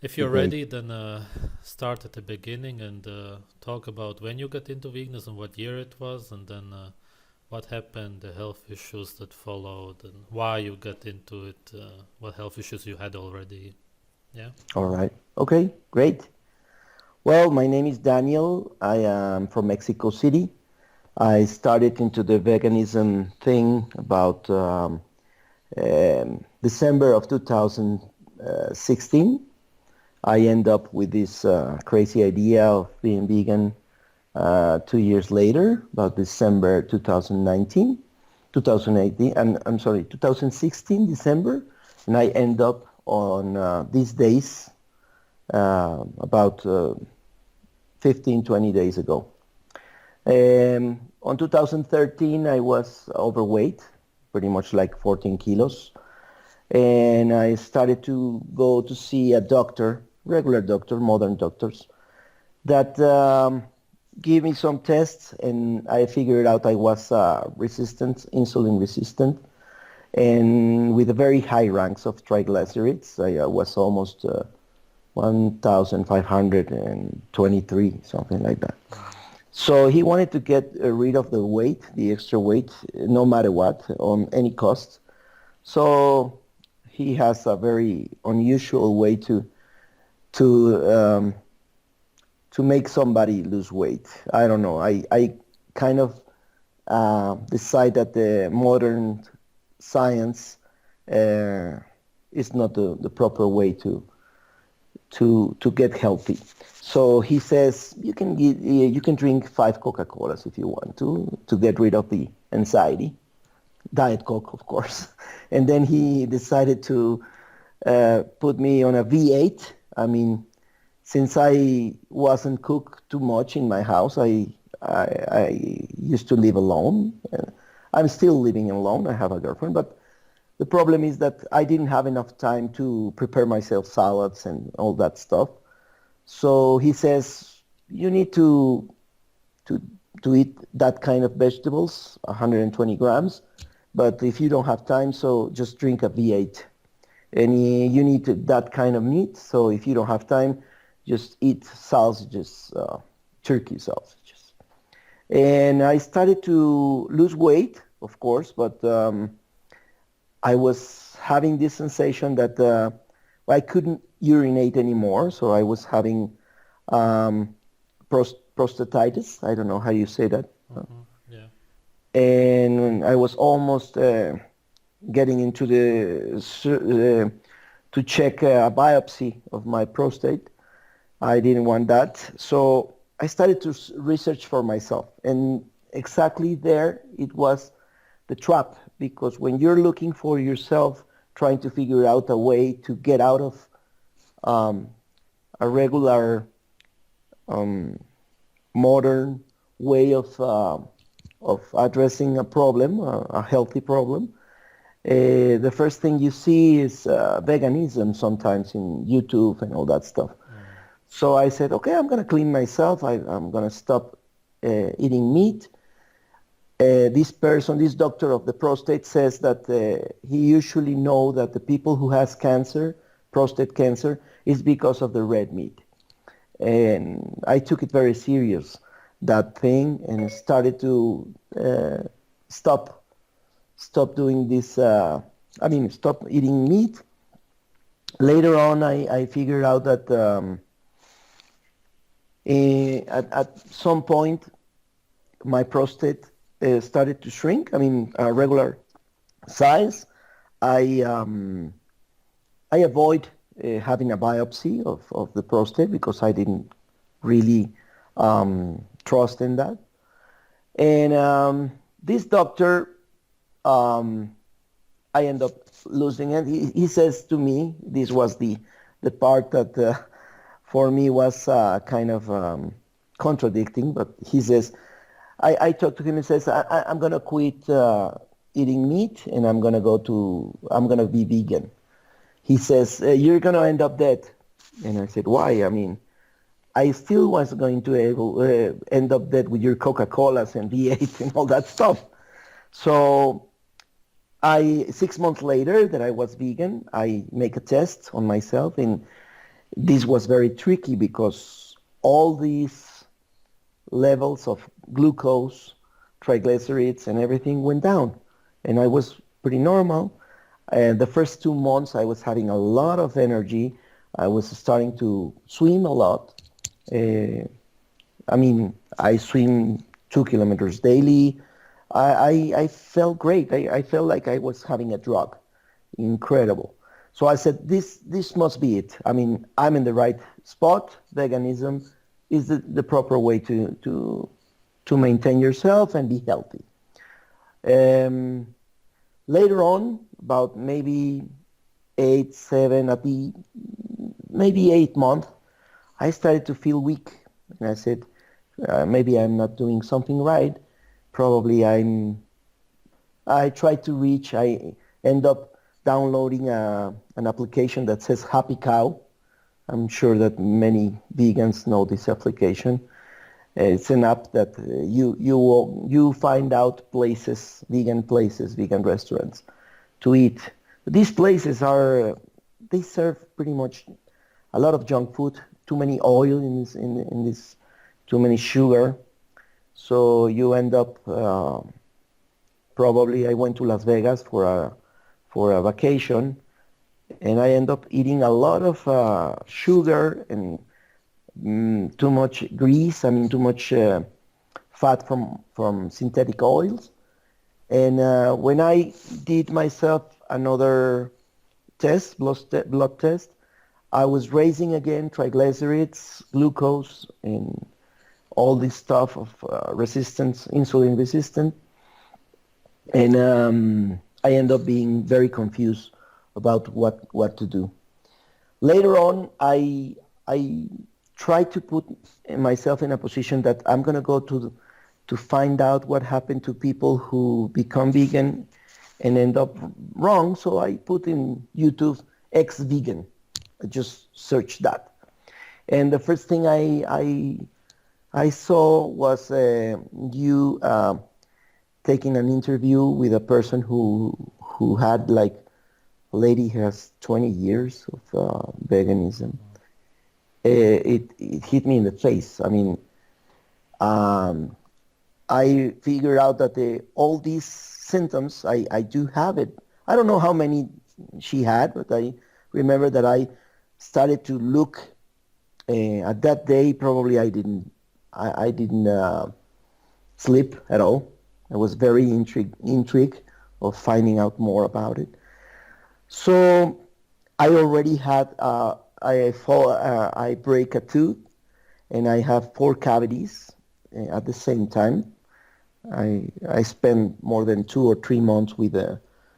If you're Great. ready, then start at the beginning and talk about when you got into veganism, what year it was, and then what happened, the health issues that followed, and why you got into it, what health issues you had already. Yeah. All right. Okay, great. Well, my name is Daniel. I am from Mexico City. I started into the veganism thing about December of 2016. I end up with this crazy idea of being vegan 2 years later, about December 2019, 2018, I'm sorry, 2016, December, and I end up on these days about 15, 20 days ago. On 2013, I was overweight, pretty much like 14 kilos. And I started to go to see a doctor, regular doctor, modern doctors, that gave me some tests, and I figured out I was resistant, insulin resistant, and with a very high ranks of triglycerides. I was almost 1,523, something like that. Mm. So he wanted to get rid of the weight, the extra weight, no matter what, on any cost. So he has a very unusual way to to make somebody lose weight. I don't know. I kind of decide that the modern science uh, is not the proper way to get healthy. So he says you can drink 5 Coca-Colas if you want to get rid of the anxiety. Diet Coke, of course. And then he decided to put me on a V8. I mean, since I wasn't cooked too much in my house, I used to live alone. I'm still living alone. I have a girlfriend, but the problem is that I didn't have enough time to prepare myself salads and all that stuff. So he says you need to to eat that kind of vegetables, 120 grams. But if you don't have time, so just drink a V8. And you need that kind of meat. So if you don't have time, just eat sausages, turkey sausages. And I started to lose weight, of course, but I was having this sensation that I couldn't urinate anymore. So I was having um, prostatitis. I don't know how you say that. Mm-hmm. Yeah. And I was almost getting into to check a biopsy of my prostate. I didn't want that, so I started to research for myself, and exactly there it was the trap, because when you're looking for yourself, trying to figure out a way to get out of um, a regular um, modern way of addressing a problem, a healthy problem. The first thing you see is veganism sometimes in YouTube and all that stuff. Mm. So I said, okay, I'm going to clean myself. I'm going to stop eating meat. This person, this doctor of the prostate says that he usually know that the people who has cancer, prostate cancer, is because of the red meat. And I took it very serious, that thing, and started to stop doing this. Stop eating meat. Later on, I figured out that at some point my prostate started to shrink. I mean, a regular size. I I avoid having a biopsy of the prostate because I didn't really trust in that. And this doctor, um, I end up losing it. He says to me, this was the part that for me was kind of contradicting, but he says, I talked to him and says, I'm going to quit eating meat and I'm going to be vegan. He says, you're going to end up dead. And I said, why? I mean, I still was going to end up dead with your Coca-Colas and V8 and all that stuff. So 6 months later that I was vegan, I make a test on myself, and This was very tricky because all these levels of glucose, triglycerides, and everything went down. And I was pretty normal. And the first 2 months, I was having a lot of energy. I was starting to swim a lot. Uh, I mean, I swim 2 kilometers daily. I felt great. I felt like I was having a drug. Incredible. So I said, this must be it. I mean, I'm in the right spot. Veganism is the proper way to maintain yourself and be healthy. Um, Later on, about maybe 8, 7, at the maybe 8 month, I started to feel weak, and I said, maybe I'm not doing something right. Probably I tried to reach. I end up downloading an application that says Happy Cow. I'm sure that many vegans know this application. It's an app that you find out places, vegan restaurants to eat. These places they serve pretty much a lot of junk food, too many oil in this, too many sugar. So you end up probably I went to Las Vegas for a vacation, and I end up eating a lot of sugar and too much grease. I mean, too much fat from synthetic oils. And when I did myself another blood test, I was raising again triglycerides, glucose, and all this stuff of resistance, insulin resistant. And I end up being very confused about what to do. Later on, I try to put myself in a position that I'm going to go to find out what happened to people who become vegan and end up wrong. So I put in YouTube ex-vegan. I just searched that, and the first thing I saw was you taking an interview with a person who had like a lady who has 20 years of veganism. It hit me in the face. I mean, um, I figured out that all these symptoms, I do have it. I don't know how many she had, but I remember that I started to look at that day. Probably I didn't sleep at all. I was very intrigued of finding out more about it. So I already had I break a tooth, and I have 4 cavities at the same time. I spent more than 2 or 3 months with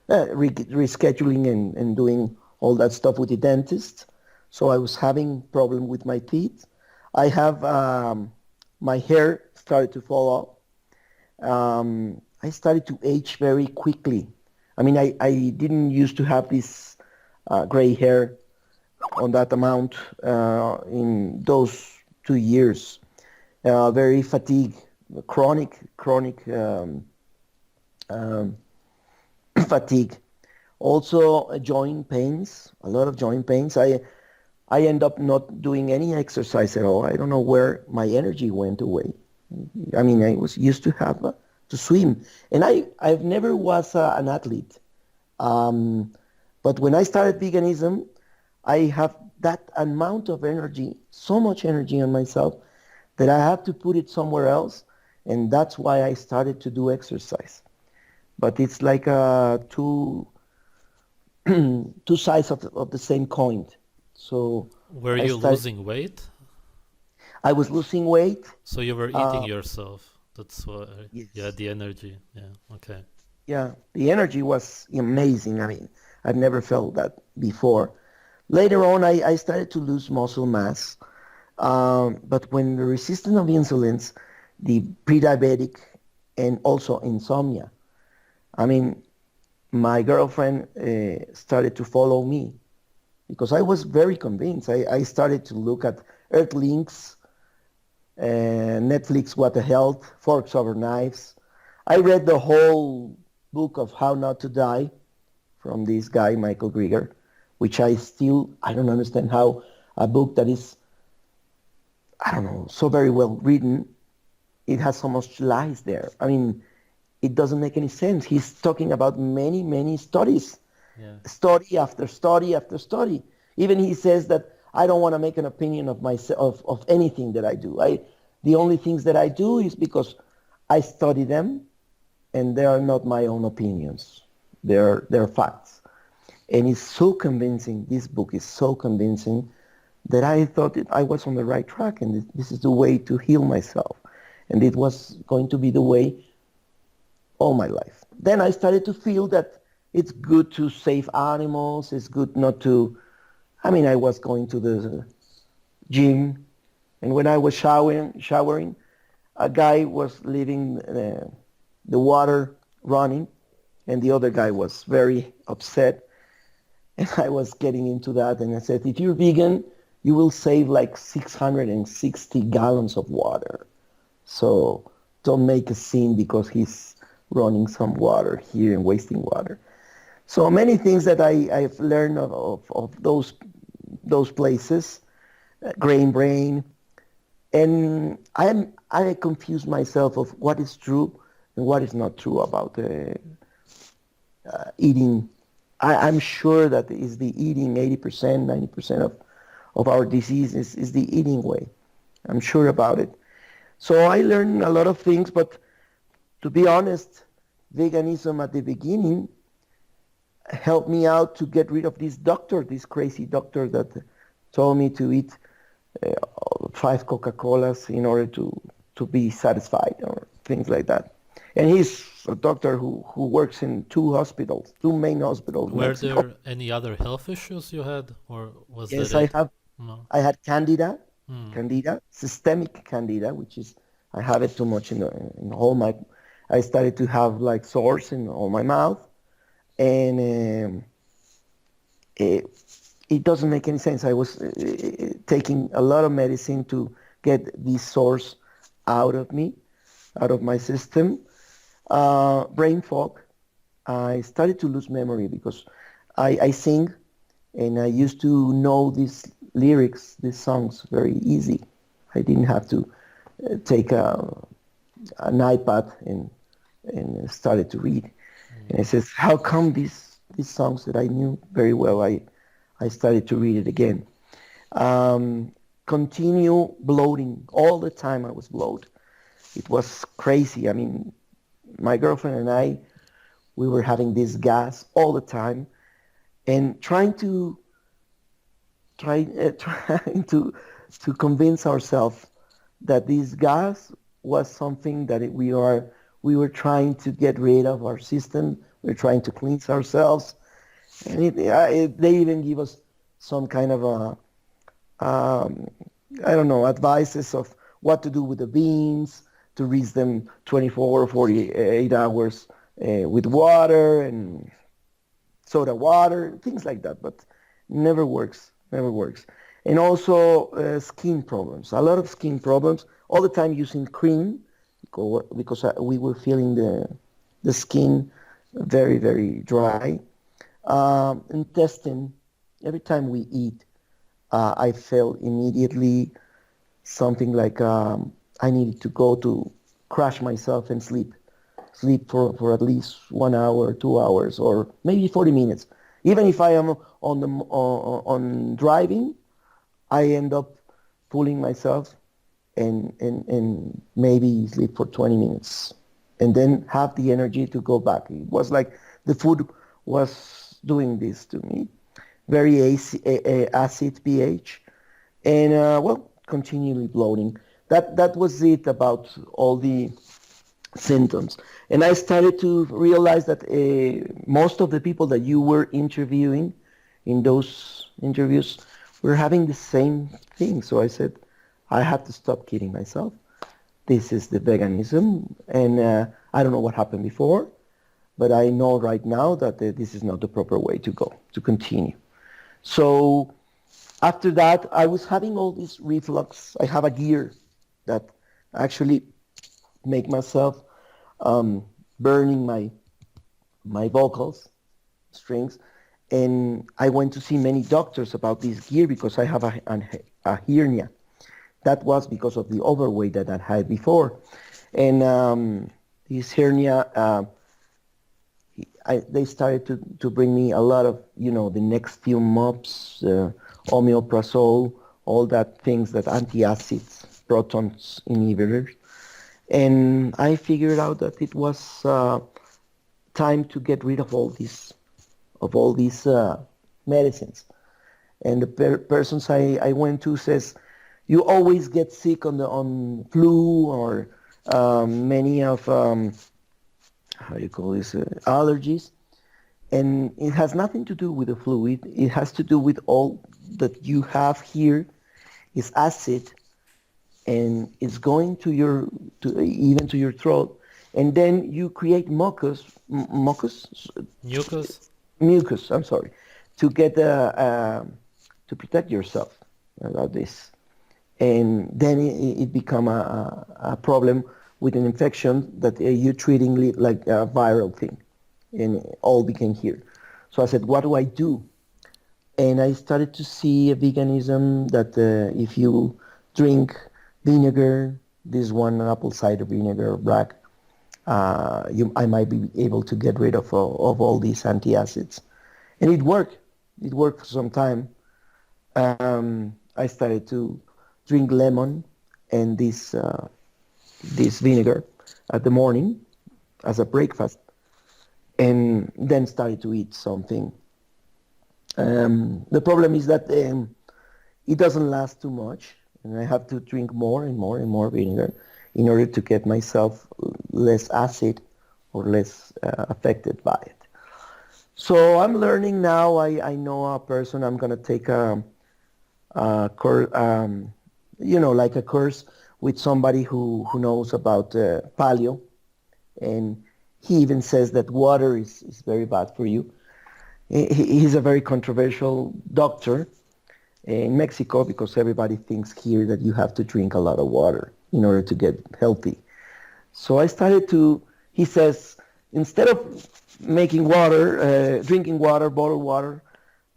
rescheduling and doing all that stuff with the dentist. So I was having problem with my teeth. I have my hair started to fall off. I started to age very quickly. I mean, I didn't used to have this gray hair on that amount in those 2 years. Very fatigue, chronic um, fatigue. Also joint pains, a lot of joint pains. I end up not doing any exercise at all. I don't know where my energy went away. I mean, I was used to have to swim, and I've never was an athlete. Um, but when I started veganism, I have that amount of energy, so much energy on myself that I have to put it somewhere else, and that's why I started to do exercise. But it's like two sides of the same coin. So Were I you started. losing weight? I was losing weight. So you were eating Uh, yourself. That's why, yeah, yes, the energy. Yeah, okay. yeah. The energy was amazing. I mean, I've never felt that before. Later on, I started to lose muscle mass. But when the resistance of insulins, the pre-diabetic, and also insomnia. I mean, my girlfriend started to follow me because I was very convinced. I started to look at Earthlinks, Netflix, What the Health, Forks Over Knives. I read the whole book of How Not to Die from this guy, Michael Greger, which I don't understand how a book that is, I don't know, so very well written. It has so much lies there. I mean, it doesn't make any sense. He's talking about many, many studies, Yeah. study after study after study. Even he says that I don't want to make an opinion of myself of anything that I do. The only things that I do is because I study them, and they are not my own opinions. They're facts. And it's so convincing. This book is so convincing that I thought I was on the right track, and this is the way to heal myself. And it was going to be the way all my life. Then I started to feel that it's good to save animals. It's good not to. I mean, I was going to the gym, and when I was showering, a guy was leaving the water running, and the other guy was very upset. And I was getting into that, and I said, if you're vegan, you will save like 660 gallons of water. So don't make a scene because he's running some water here and wasting water. So many things that I've learned of those places, grain brain, and I confuse myself of what is true and what is not true about eating. I'm sure that is the eating 80%, 90% of our disease is the eating way. I'm sure about it. So I learned a lot of things, but to be honest, veganism at the beginning helped me out to get rid of this doctor, this crazy doctor that told me to eat uh, 5 Coca-Colas in order to be satisfied or things like that. And he's a doctor who works in two hospitals, two main hospitals in Were Mexico. there any other health issues you had, or was that Yes, it? No. I had Hmm. candida, systemic candida, which is I have it too much in all my. I started to have like sores in all my mouth, and it, it doesn't make any sense. I was taking a lot of medicine to get these sores out of me, out of my system. Brain fog. I started to lose memory because I sing, and I used to know these lyrics, these songs very easy. I didn't have to take an iPad and started to read. And Hmm. I says, how come these songs that I knew very well, I started to read it again. Um, Continue bloating all the time. I was bloated. It was crazy. I mean, my girlfriend and I, we were having this gas all the time and trying to convince ourselves that this gas was something that we were trying to get rid of our system. We're trying to cleanse ourselves, and they even give us some kind of I don't know, advices of what to do with the beans to reach them 24 or 48 hours with water and soda water, things like that, but never works, never works. And also skin problems, a lot of skin problems, all the time using cream because we were feeling the skin very, very dry. Intestine, every time we eat, I felt immediately something like I needed to go to crash myself and sleep for at least 1 hour, 2 hours, or maybe 40 minutes. Even if I am on driving, I end up pulling myself and maybe sleep for 20 minutes and then have the energy to go back. It was like the food was doing this to me. Very acid pH and well, continually bloating. That was it about all the symptoms. And I started to realize that most of the people that you were interviewing in those interviews were having the same thing. So I said, I have to stop kidding myself. This is the veganism, and I don't know what happened before, but I know right now that this is not the proper way to go, to continue. So after that, I was having all this reflux. I have a gear that actually make myself um, burning my vocals strings, and I went to see many doctors about this gear because I have a hernia. That was because of the overweight that I had before, and this hernia. They started to bring me a lot of, the next few mops, omeprazole, all that things that antacids, protons inhibitors, and I figured out that it was time to get rid of all these medicines. And the persons I went to says, you always get sick on flu or many of how you call this allergies, and it has nothing to do with the flu. It has to do with all that you have here is acid, and it's going to even to your throat, and then you create Mucus? mucus. I'm sorry, to get to protect yourself about this, and then it become a problem with an infection that you're treating like a viral thing, and all became here. So I said, what do I do? And I started to see a veganism that if you drink vinegar, this one apple cider vinegar black, I might be able to get rid of all these antacids, and it worked. It worked for some time. I started to drink lemon and this vinegar at the morning as a breakfast, and then started to eat something. The problem is that it doesn't last too much, and I have to drink more and more and more vinegar in order to get myself less acid or less affected by it. So I'm learning now. I know a person. I'm gonna take a course, like a course with somebody who knows about paleo, and he even says that water is very bad for you. He's a very controversial doctor in Mexico because everybody thinks here that you have to drink a lot of water in order to get healthy. So I started to, he says, instead of making water, drinking water, bottled water,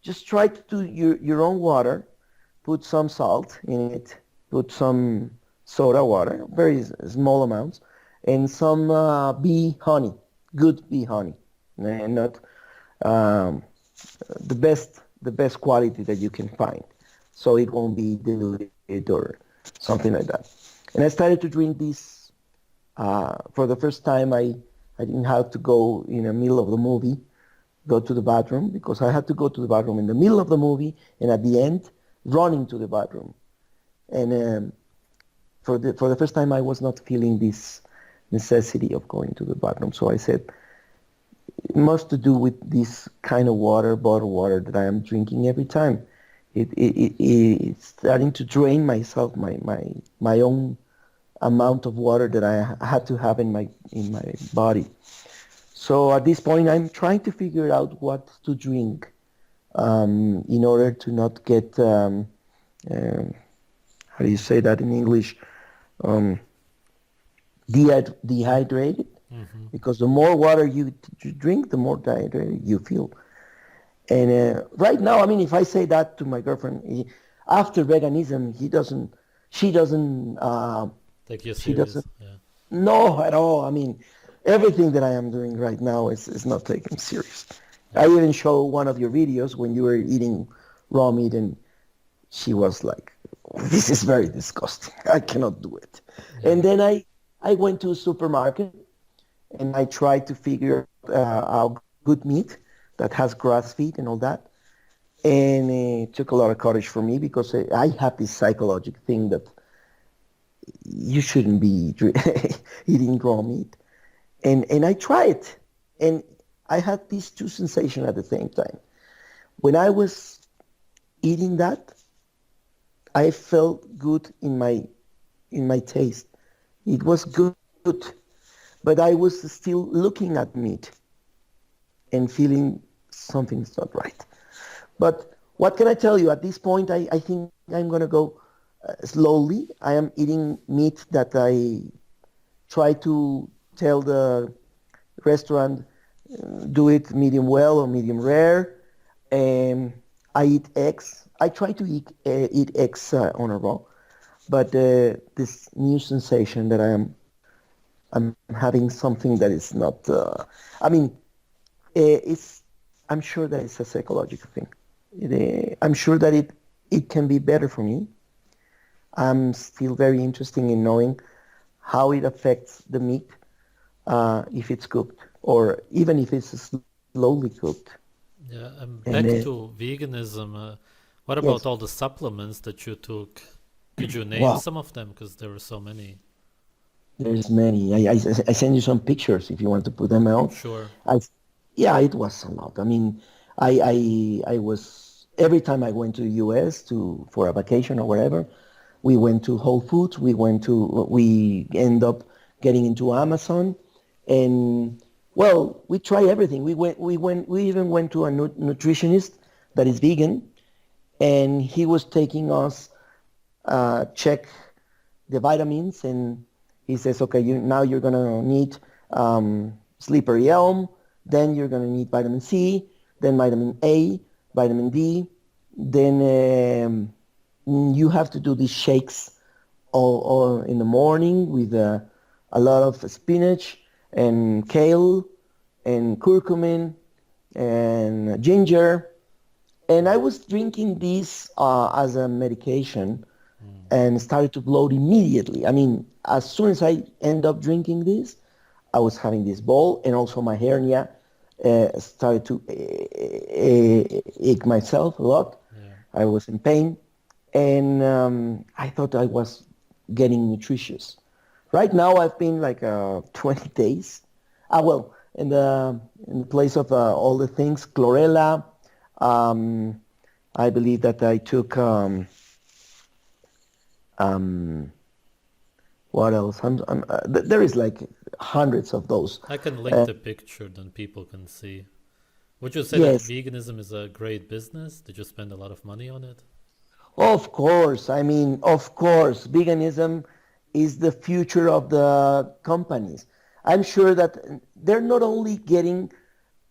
just try to do your own water, put some salt in it, put some soda water, very small amounts, and some bee honey, good bee honey, and not um, the best quality that you can find, so it won't be diluted or something like that. And I started to drink this for the first time. I didn't have to go in the middle of the movie, go to the bathroom, because I had to go to the bathroom in the middle of the movie and at the end running to the bathroom. And for the first time I was not feeling this necessity of going to the bathroom. So I said, it must to do with this kind of water, bottled water that I am drinking every time. It's starting to drain myself, my own amount of water that I had to have in my body. So at this point, I'm trying to figure out what to drink in order to not get how do you say that in English? Um, dehydrated, Mm-hmm. because the more water you drink, the more dehydrated you feel. And right now, I mean, if I say that to my girlfriend, after veganism, she doesn't, Take you she doesn't serious. Yeah. know at all. I mean, everything that I am doing right now is not taken serious. I Yeah. even show one of your videos when you were eating raw meat, and she was like, "This is very disgusting. I cannot do it." Yeah. And then I went to a supermarket and I tried to figure out good meat that has grass feed and all that. And it took a lot of courage for me because I have this psychological thing that you shouldn't be eating raw meat. And I tried it, and I had these two sensations at the same time. When I was eating that, I felt good in my taste. It was good, but I was still looking at meat and feeling something's not right. But what can I tell you? At this point, I think I'm going to go slowly. I am eating meat that I try to tell the restaurant, do it medium well or medium rare. Um, I eat eggs. I try to eat eggs on a raw, but this new sensation that I'm having something that is not. I mean, it's. I'm sure that it's a psychological thing. I'm sure that it can be better for me. I'm still very interested in knowing how it affects the meat if it's cooked or even if it's slowly cooked. Yeah, and And back to veganism. What yes, about all the supplements that you took? Could you name wow, some of them? Because there were so many. there's many. I send you some pictures if you want to put them out. Sure. I, yeah, it was a lot. I mean, I was every time I went to the U.S. to for a vacation or whatever, we went to Whole Foods. We end up getting into Amazon, and well, we try everything. We even went to a nutritionist that is vegan, and he was taking us check the vitamins, and he says, okay, you're gonna need slippery elm, then you're gonna need vitamin C, then vitamin A, vitamin D, then you have to do these shakes all in the morning with a lot of spinach and kale and curcumin and ginger. And I was drinking this as a medication Mm. and started to bloat immediately. I mean, as soon as I end up drinking this, I was having this ball, and also my hernia started to ache myself a lot. Yeah. I was in pain, and I thought I was getting nutritious. Right now, I've been like 20 days. Well, in the place of all the things, chlorella. Um, I believe that I took um, what else? There is like hundreds of those. I can link Uh, the picture, then people can see. Would you say that yes, veganism is a great business? Did you spend a lot of money on it? of course. I mean, of course, veganism is the future of the companies. I'm sure that they're not only getting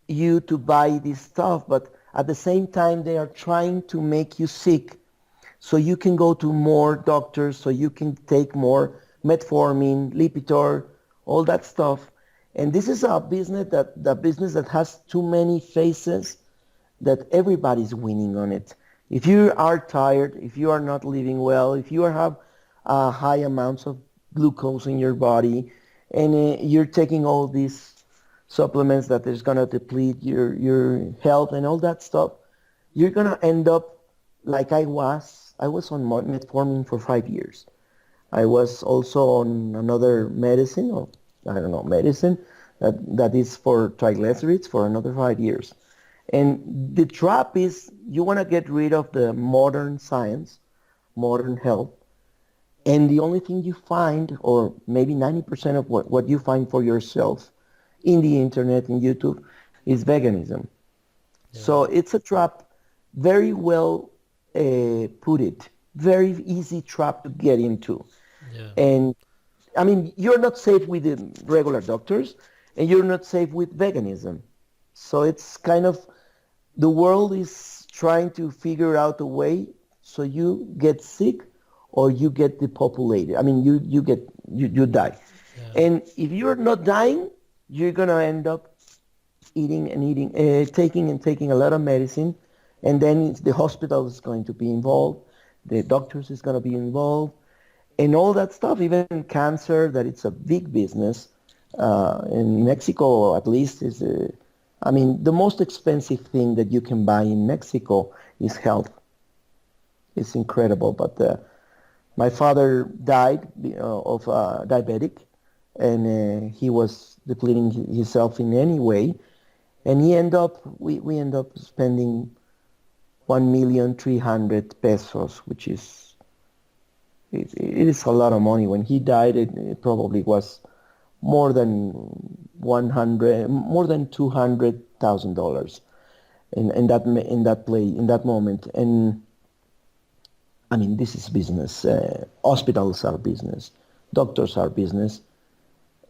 you to buy this stuff, but at the same time, they are trying to make you sick so you can go to more doctors, so you can take more metformin, Lipitor, all that stuff. And this is a business that the business that has too many faces that everybody's winning on it. If you are tired, if you are not living well, if you have high amounts of glucose in your body, and you're taking all these supplements that is going to deplete your health and all that stuff, you're going to end up like I was. I was on metformin for 5 years. I was also on another medicine, or I don't know, medicine that is for triglycerides for another 5 years. And the trap is you want to get rid of the modern science, modern health, and the only thing you find, or maybe 90% of what you find for yourself in the internet, in YouTube, is veganism. Yeah. So it's a trap, very well put it, very easy trap to get into. Yeah. And I mean, you're not safe with the regular doctors, and you're not safe with veganism. So it's kind of the world is trying to figure out a way so you get sick or you get depopulated. I mean, you die. Yeah. And if you're not dying, you're gonna end up eating, taking and taking a lot of medicine, and then the hospital is going to be involved, the doctors is going to be involved, and all that stuff. Even cancer, that it's a big business. In Mexico, at least, is I mean, the most expensive thing that you can buy in Mexico is health. It's incredible. But my father died of diabetic, and he was depleting himself in any way, and we end up spending 1,300,000 pesos, which is it is a lot of money. When he died, it probably was more than $200,000 in that moment. And I mean, this is business. Hospitals are business. Doctors are business.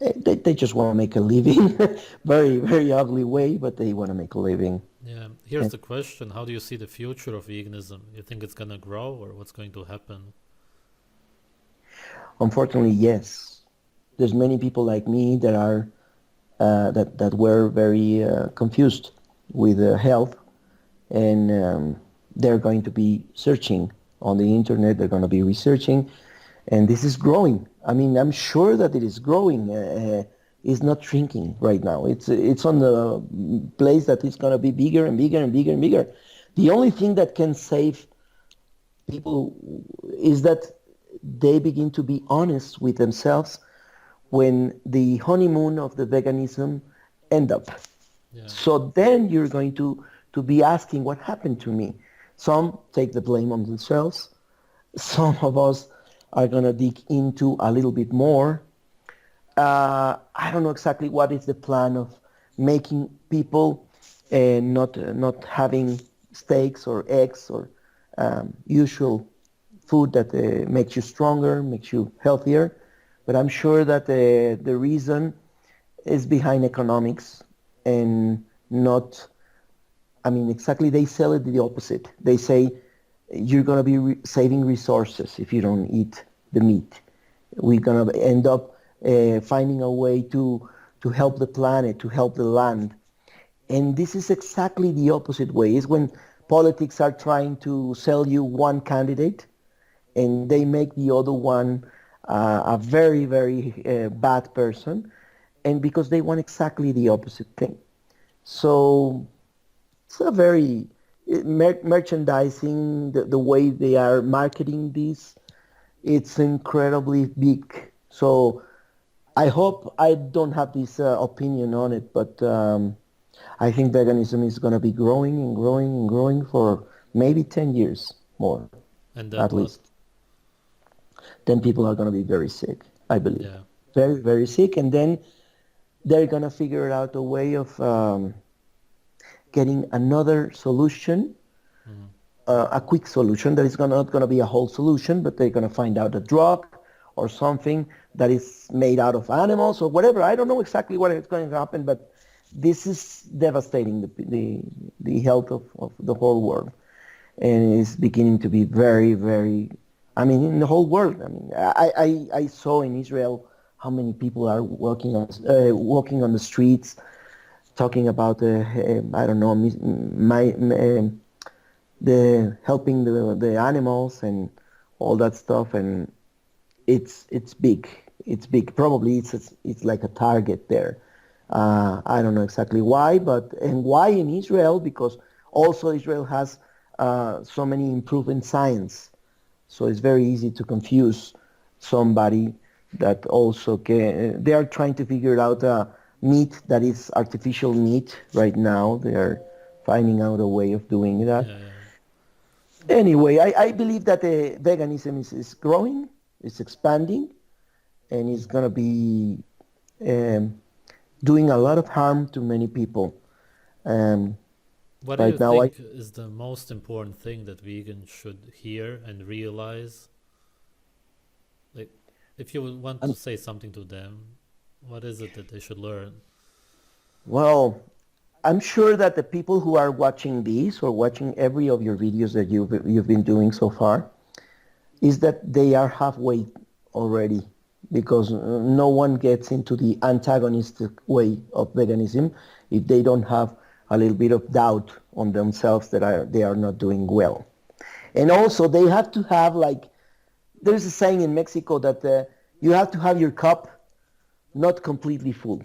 They just want to make a living. Very, very ugly way, but they want to make a living. Yeah. Here's the question: how do you see the future of veganism? You think it's gonna grow, or what's going to happen? Unfortunately, yes. There's many people like me that are that were very confused with health, and they're going to be searching on the internet. They're going to be researching, and this is growing. I mean, I'm sure that it is growing. It's not shrinking right now. It's on the place that it's going to be bigger and bigger and bigger and bigger. The only thing that can save people is that they begin to be honest with themselves when the honeymoon of the veganism end up. Yeah. So then you're going to be asking what happened to me. Some take the blame on themselves. Some of us are going to dig into a little bit more. I don't know exactly what is the plan of making people not having steaks or eggs or usual food that makes you stronger, makes you healthier. But I'm sure that the reason is behind economics and not, I mean, exactly they sell it the opposite. They say you're going to be saving resources if you don't eat the meat. We're going to end up finding a way to help the planet, to help the land. And this is exactly the opposite way. Is when politics are trying to sell you one candidate and they make the other one a very, very bad person, and because they want exactly the opposite thing. So it's a very merchandising, the way they are marketing this, it's incredibly big. So I hope I don't have this opinion on it, but I think veganism is going to be growing and growing and growing for maybe 10 years more, And at then what? least. Then people are going to be very sick, I believe. Yeah. Very, very sick. And then they're going to figure out a way of getting another solution, Mm. a quick solution that is not going to be a whole solution, but they're going to find out a drug or something that is made out of animals or whatever. I don't know exactly what is going to happen, but this is devastating the health of the whole world, and it's beginning to be very, very. I mean, in the whole world. I mean, I saw in Israel how many people are walking on the streets talking about I don't know the helping the animals and all that stuff, and it's big. It's big. Probably it's like a target there. I don't know exactly why, but and why in Israel, because also Israel has so many improved science, so it's very easy to confuse somebody that also can. They are trying to figure out meat that is artificial meat right now. They are finding out a way of doing that. Yeah. Yeah. Anyway, I believe that veganism is growing, it's expanding, and it's Mhm. going to be um, doing a lot of harm to many people. Um, What do you right now, think is the most important thing that vegans should hear and realize? Like, if you would want to I'm, say something to them, what is it that they should learn? well, I'm sure that the people who are watching these or watching every of your videos that you've been doing so far is that they are halfway already, because no one gets into the antagonistic way of veganism if they don't have a little bit of doubt on themselves that they are not doing well. And also they have to have, like, there's a saying in Mexico that you have to have your cup not completely full,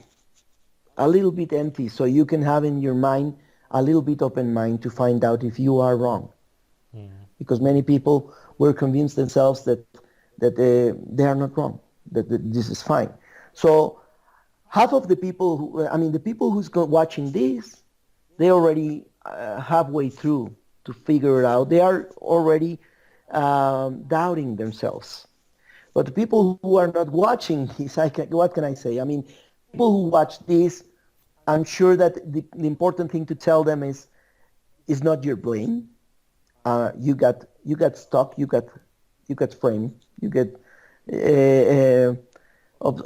a little bit empty, so you can have in your mind a little bit open mind to find out if you are wrong, Mm. because many people were convinced themselves that they are not wrong, that this is fine. So half of the people who, I mean, the people who's watching this, they already halfway through to figure it out. They are already doubting themselves. But the people who are not watching this, what can I say? I mean, people who watch this, I'm sure that the important thing to tell them is not your blame. You got stuck. You got framed. You get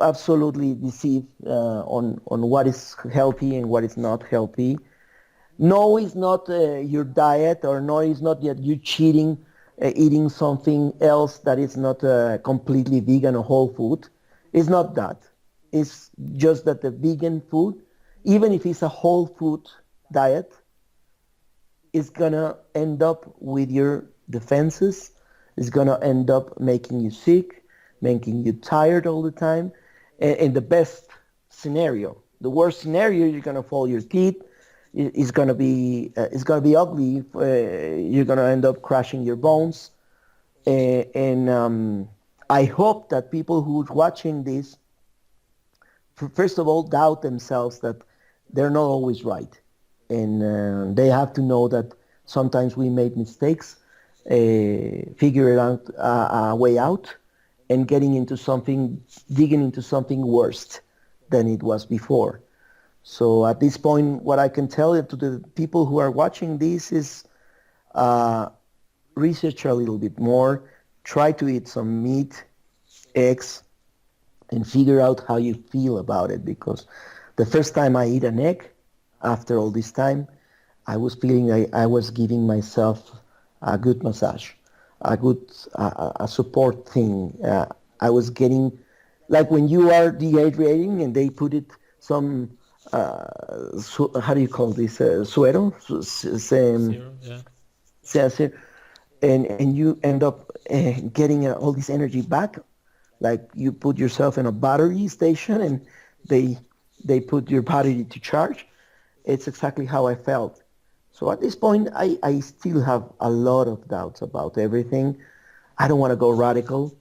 absolutely deceived on what is healthy and what is not healthy. No, it's not your diet, or no, it's not that you cheating, eating something else that is not completely vegan or whole food. It's not that. It's just that the vegan food, even if it's a whole food diet, is gonna end up with your defenses. It's gonna end up making you sick, making you tired all the time. In the best scenario, the worst scenario, you're gonna fall your teeth. It's gonna be ugly. You're gonna end up crashing your bones. And I hope that people who's watching this, first of all, doubt themselves that they're not always right, and they have to know that sometimes we make mistakes, figure it out a way out, and digging into something worse than it was before. So at this point, what I can tell you to the people who are watching this is uh, research a little bit more, try to eat some meat, eggs, and figure out how you feel about it. Because the first time I eat an egg, after all this time, I was feeling I was giving myself a good massage, a support thing. I was getting, like when you are dehydrating and they put it some, how do you call this, suero, Zero, yeah. se- and you end up getting all this energy back, like you put yourself in a battery station and they they put your battery to charge. It's exactly how I felt. So at this point, I still have a lot of doubts about everything. I don't want to go radical.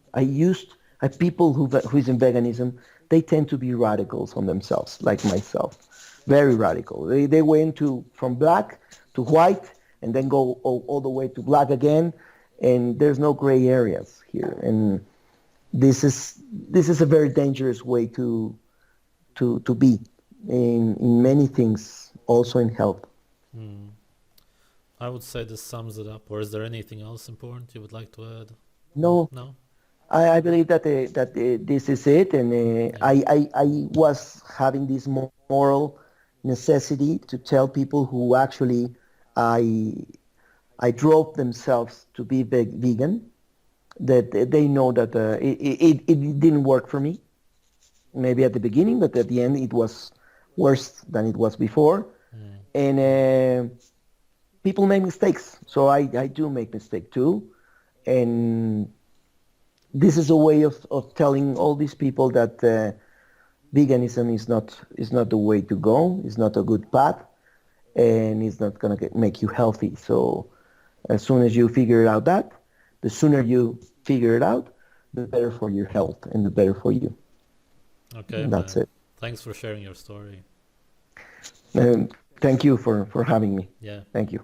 People who's in veganism, they tend to be radicals on themselves, like myself, very radical. They went to from black to white and then go all the way to black again, and there's no gray areas here. And this is a very dangerous way to be in many things, also in health. Hmm. I would say this sums it up. Or is there anything else important you would like to add? No, No? I believe this is it, and Yeah. I was having this moral necessity to tell people who actually I I drove themselves to be vegan, that they know that it didn't work for me. Maybe at the beginning, but at the end it was worse than it was before. Hmm. And people make mistakes, so I do make mistake too. And this is a way of telling all these people that veganism is not the way to go. It's not a good path, and it's not gonna make you healthy. So as soon as you figure out that, the sooner you figure it out, the better for your health and the better for you. Okay, And that's man. it. Thanks for sharing your story. And thank you for having me. Yeah. Thank you.